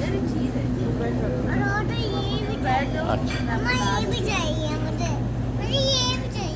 और ये भी चाहिए। अच्छा मम्मा ये भी चाहिए मुझे। मुझे ये भी चाहिए।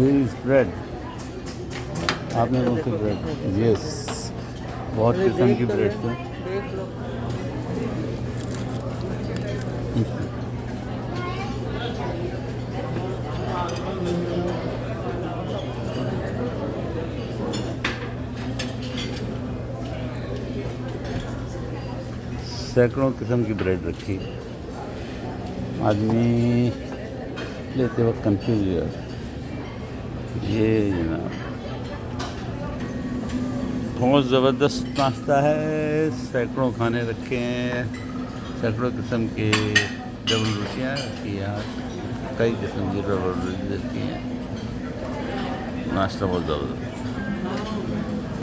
This bread आपने कौन सी ब्रेड? यस, बहुत किस्म की ब्रेड है। देख लो। सैकड़ों किस्म की ब्रेड रखी। आदमी लेते वक्त कंफ्यूज हो जाता। ये जनाब बहुत ज़बरदस्त नाश्ता है। सैकड़ों खाने रखे हैं, सैकड़ों किस्म के डबल रोटियाँ रखी हैं, कई किस्म की डबल रोटी रखी हैं। नाश्ता बहुत ज़बरदस्त।